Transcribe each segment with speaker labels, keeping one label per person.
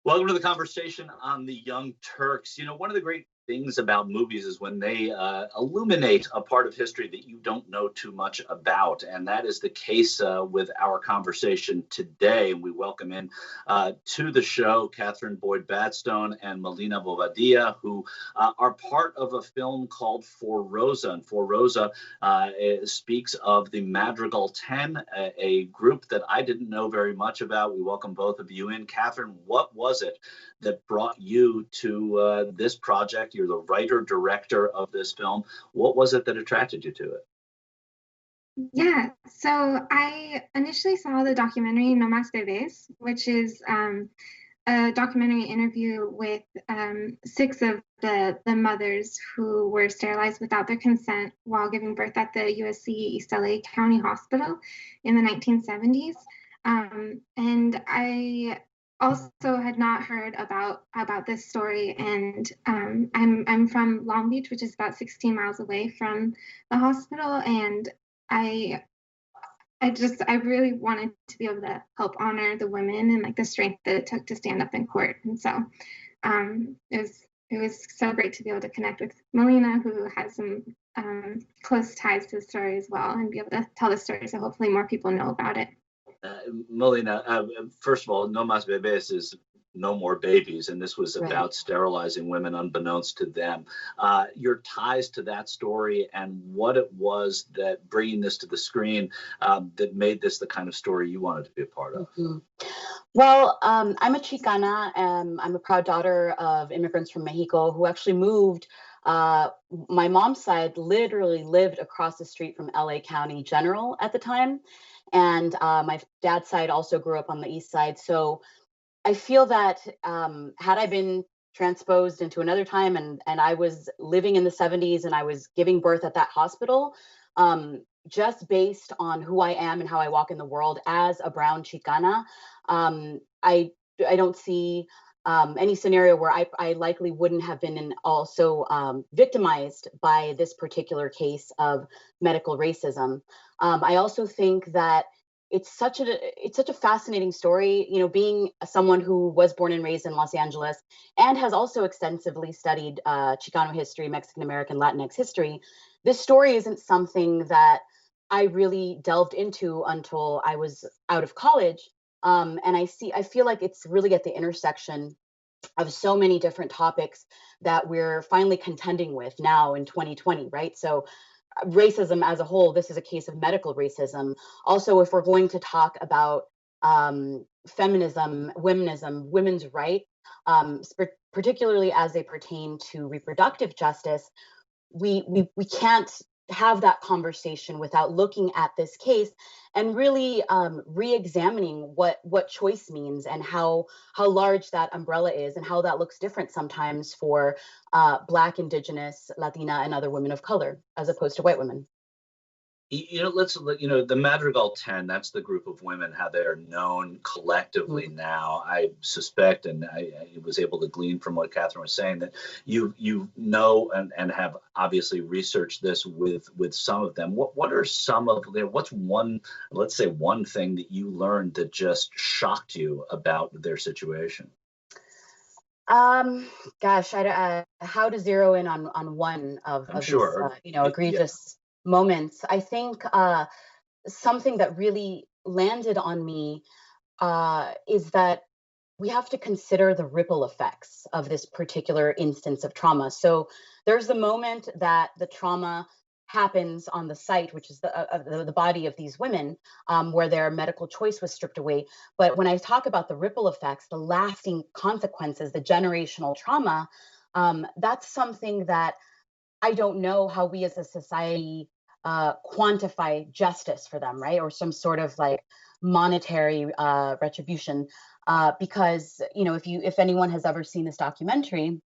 Speaker 1: Welcome to the conversation on the Young Turks. One of the great things about movies is when they illuminate a part of history that you don't know too much about. And that is the case with our conversation today. And we welcome in to the show Catherine Boyd-Batstone and Melina Bobadilla, who are part of a film called For Rosa. And For Rosa speaks of the Madrigal Ten, a group that I didn't know very much about. We welcome both of you in. Catherine, what was it that brought you to this project? You're the writer director of this film. What was it that attracted you to it?
Speaker 2: Yeah, so I initially saw the documentary No Más Bebés, which is a documentary interview with six of the mothers who were sterilized without their consent while giving birth at the USC East LA County Hospital in the 1970s. And I also had not heard about this story, and I'm from Long Beach, which is about 16 miles away from the hospital, and I I really wanted to be able to help honor the women and like the strength that it took to stand up in court. And so it was so great to be able to connect with Melina, who has some close ties to the story as well, and be able to tell the story so hopefully more people know about it.
Speaker 1: Melina, first of all, No Más Bebés is no more babies, and this was
Speaker 3: Right.
Speaker 1: about sterilizing women unbeknownst to them. Your ties to that story and what it was that bringing this to the screen that made this the kind of story you wanted to be a part of.
Speaker 3: Mhm. Well, I'm a Chicana. I'm a proud daughter of immigrants from Mexico who actually moved. My mom's side literally lived across the street from LA County General at the time. And my dad's side also grew up on the east side. So I feel that had I been transposed into another time and I was living in the 70s and I was giving birth at that hospital, just based on who I am and how I walk in the world as a brown Chicana, I don't see any scenario where I likely wouldn't have been also victimized by this particular case of medical racism. I also think that it's such a fascinating story. Being someone who was born and raised in Los Angeles and has also extensively studied Chicano history, Mexican American, Latinx history. This story isn't something that I really delved into until I was out of college. And I feel like it's really at the intersection of so many different topics that we're finally contending with now in 2020, right? So racism as a whole, this is a case of medical racism. Also, if we're going to talk about feminism, womenism, women's rights, particularly as they pertain to reproductive justice, we can't have that conversation without looking at this case and really re-examining what choice means and how large that umbrella is and how that looks different sometimes for Black, Indigenous, Latina, and other women of color as opposed to white women.
Speaker 1: The Madrigal Ten, that's the group of women, how they are known collectively now. I suspect, and I was able to glean from what Catherine was saying, that you know and have obviously researched this with some of them. What are some of their, what's one, let's say one thing that you learned that just shocked you about their situation?
Speaker 3: Gosh, how to zero in on one
Speaker 1: I'm
Speaker 3: of these,
Speaker 1: sure.
Speaker 3: egregious moments. I think something that really landed on me is that we have to consider the ripple effects of this particular instance of trauma. So there's the moment that the trauma happens on the site, which is the body of these women, where their medical choice was stripped away. But when I talk about the ripple effects, the lasting consequences, the generational trauma, that's something that I don't know how we as a society quantify justice for them, right? Or some sort of like monetary retribution. Because if anyone has ever seen this documentary,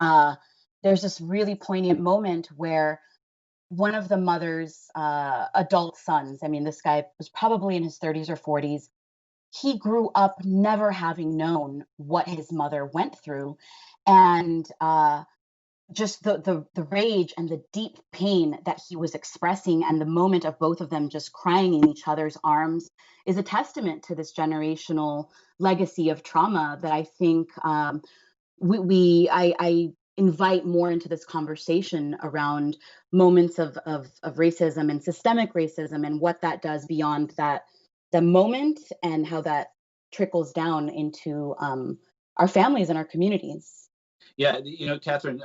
Speaker 3: there's this really poignant moment where one of the mother's adult sons, I mean, this guy was probably in his 30s or 40s. He grew up never having known what his mother went through. And just the rage and the deep pain that he was expressing, and the moment of both of them just crying in each other's arms is a testament to this generational legacy of trauma that I think I invite more into this conversation around moments of racism and systemic racism, and what that does beyond the moment, and how that trickles down into our families and our communities.
Speaker 1: Yeah, Catherine,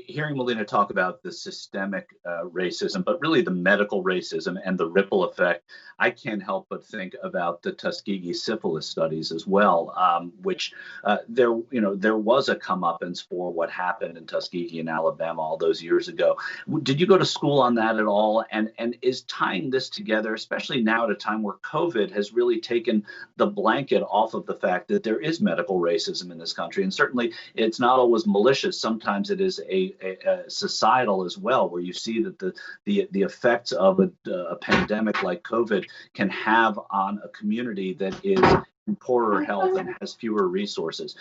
Speaker 1: hearing Melina talk about the systemic racism, but really the medical racism and the ripple effect, I can't help but think about the Tuskegee syphilis studies as well, which there was a comeuppance for what happened in Tuskegee in Alabama all those years ago. Did you go to school on that at all? And is tying this together, especially now at a time where COVID has really taken the blanket off of the fact that there is medical racism in this country, and certainly it's not always malicious. Sometimes it is a societal as well, where you see that the effects of a pandemic like COVID can have on a community that is in poorer health and has fewer resources.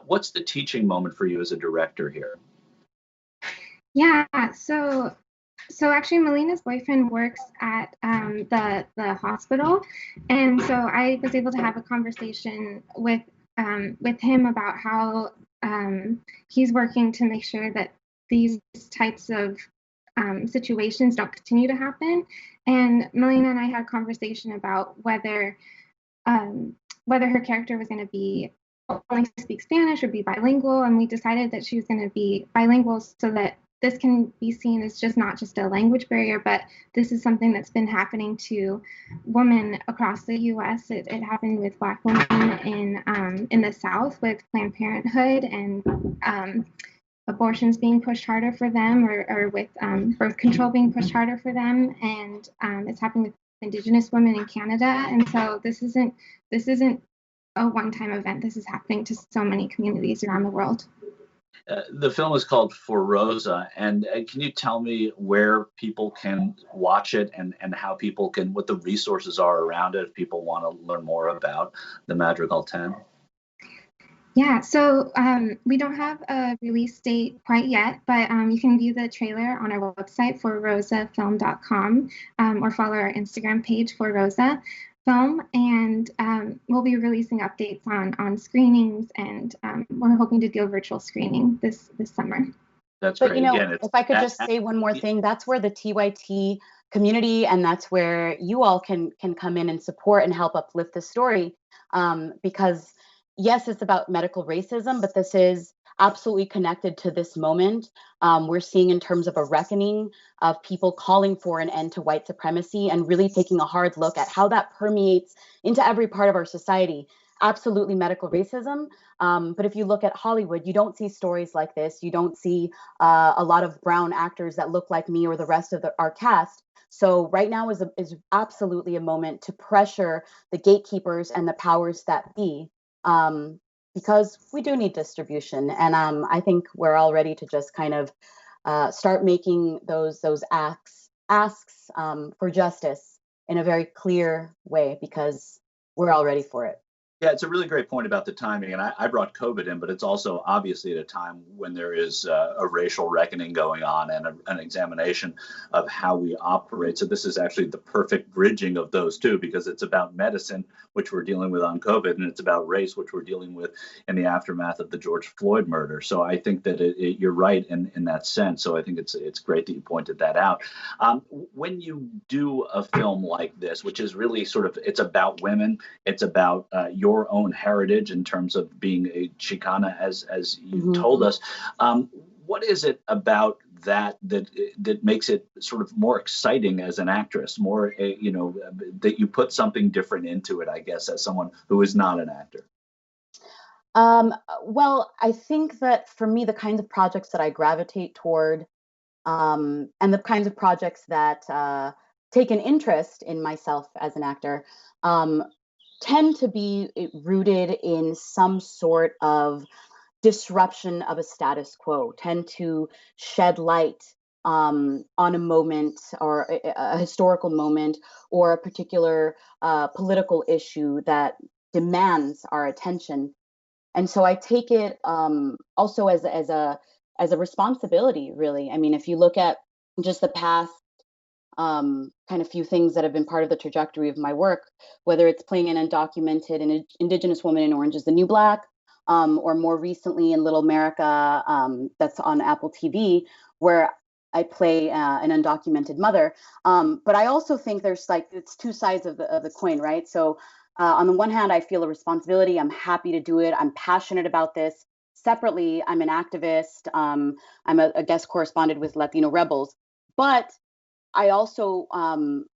Speaker 1: What's the teaching moment for you as a director here?
Speaker 2: Yeah, so actually Melina's boyfriend works at the hospital, and so I was able to have a conversation with him about how he's working to make sure that these types of situations don't continue to happen. And Melina and I had a conversation about whether her character was going to be only speak Spanish or be bilingual, and we decided that she was going to be bilingual so that this can be seen as not just a language barrier, but this is something that's been happening to women across the U.S. It happened with Black women in the South with Planned Parenthood and abortions being pushed harder for them, or with birth control being pushed harder for them, and it's happening with Indigenous women in Canada. And so this isn't a one-time event. This is happening to so many communities around the world.
Speaker 1: The film is called For Rosa, and can you tell me where people can watch it, and how people can, what the resources are around it if people want to learn more about the Madrigal 10?
Speaker 2: Yeah, so we don't have a release date quite yet, but you can view the trailer on our website, forrosafilm.com, or follow our Instagram page, For Rosa Film, and we'll be releasing updates on screenings, and we're hoping to do a virtual screening this summer.
Speaker 1: That's great.
Speaker 3: But again, if I could just say one more thing, that's where the TYT community, and that's where you all can come in and support and help uplift the story, because yes, it's about medical racism, but this is absolutely connected to this moment. We're seeing in terms of a reckoning of people calling for an end to white supremacy, and really taking a hard look at how that permeates into every part of our society. Absolutely medical racism. But if you look at Hollywood, you don't see stories like this. You don't see a lot of brown actors that look like me or the rest of our cast. So right now is absolutely a moment to pressure the gatekeepers and the powers that be, because we do need distribution. And I think we're all ready to just kind of start making those asks for justice in a very clear way, because we're all ready for it.
Speaker 1: Yeah, it's a really great point about the timing, and I brought COVID in, but it's also obviously at a time when there is a racial reckoning going on, and an examination of how we operate. So this is actually the perfect bridging of those two, because it's about medicine, which we're dealing with on COVID, and it's about race, which we're dealing with in the aftermath of the George Floyd murder. So I think that you're right in that sense. So I think it's great that you pointed that out. When you do a film like this, which is really it's about women, it's about your own heritage in terms of being a Chicana, as you told us. What is it about that makes it sort of more exciting as an actress, more that you put something different into it, I guess, as someone who is not an actor?
Speaker 3: Well, I think that for me, the kinds of projects that I gravitate toward, and the kinds of projects that take an interest in myself as an actor, tend to be rooted in some sort of disruption of a status quo, tend to shed light on a moment, or a historical moment, or a particular political issue that demands our attention. And so I take it also as as a responsibility, really. I mean, if you look at just the past kind of few things that have been part of the trajectory of my work, whether it's playing an undocumented and Indigenous woman in Orange is the New Black, or more recently in Little America, that's on Apple TV, where I play an undocumented mother. But I also think there's it's two sides of the coin, right? So on the one hand, I feel a responsibility. I'm happy to do it. I'm passionate about this. Separately, I'm an activist. I'm a guest correspondent with Latino Rebels. But I also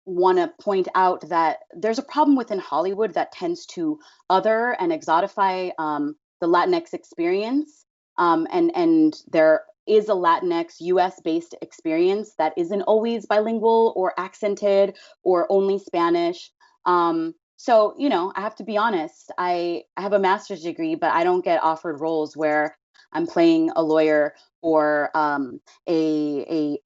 Speaker 3: want to point out that there's a problem within Hollywood that tends to other and exotify the Latinx experience. And there is a Latinx US-based experience that isn't always bilingual or accented or only Spanish. So, I have to be honest, I have a master's degree, but I don't get offered roles where I'm playing a lawyer or a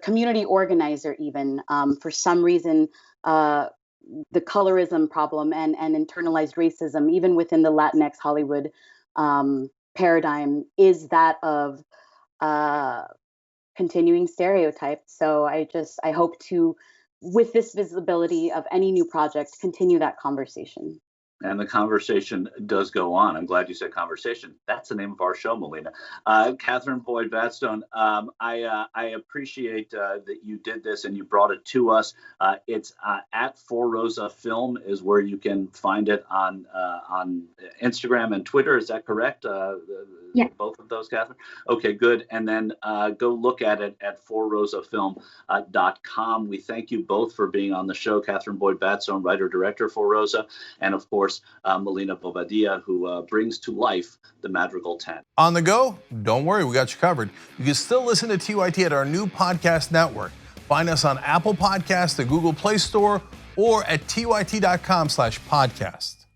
Speaker 3: community organizer even. For some reason, the colorism problem and internalized racism, even within the Latinx Hollywood paradigm, is that of continuing stereotypes. So I hope to, with this visibility of any new project, continue that conversation.
Speaker 1: And the conversation does go on. I'm glad you said conversation. That's the name of our show, Melina. Catherine Boyd-Batstone, I appreciate that you did this and you brought it to us. It's at For Rosa Film is where you can find it on Instagram and Twitter. Is that correct?
Speaker 2: Yeah.
Speaker 1: Both of those, Catherine? Okay, good. And then go look at it at forrosafilm.com. We thank you both for being on the show. Catherine Boyd-Batstone, writer-director for Rosa, and of course, Melina Bobadilla, who brings to life the Madrigal 10.
Speaker 4: On the go? Don't worry, we got you covered. You can still listen to TYT at our new podcast network. Find us on Apple Podcasts, the Google Play Store, or at tyt.com/podcast.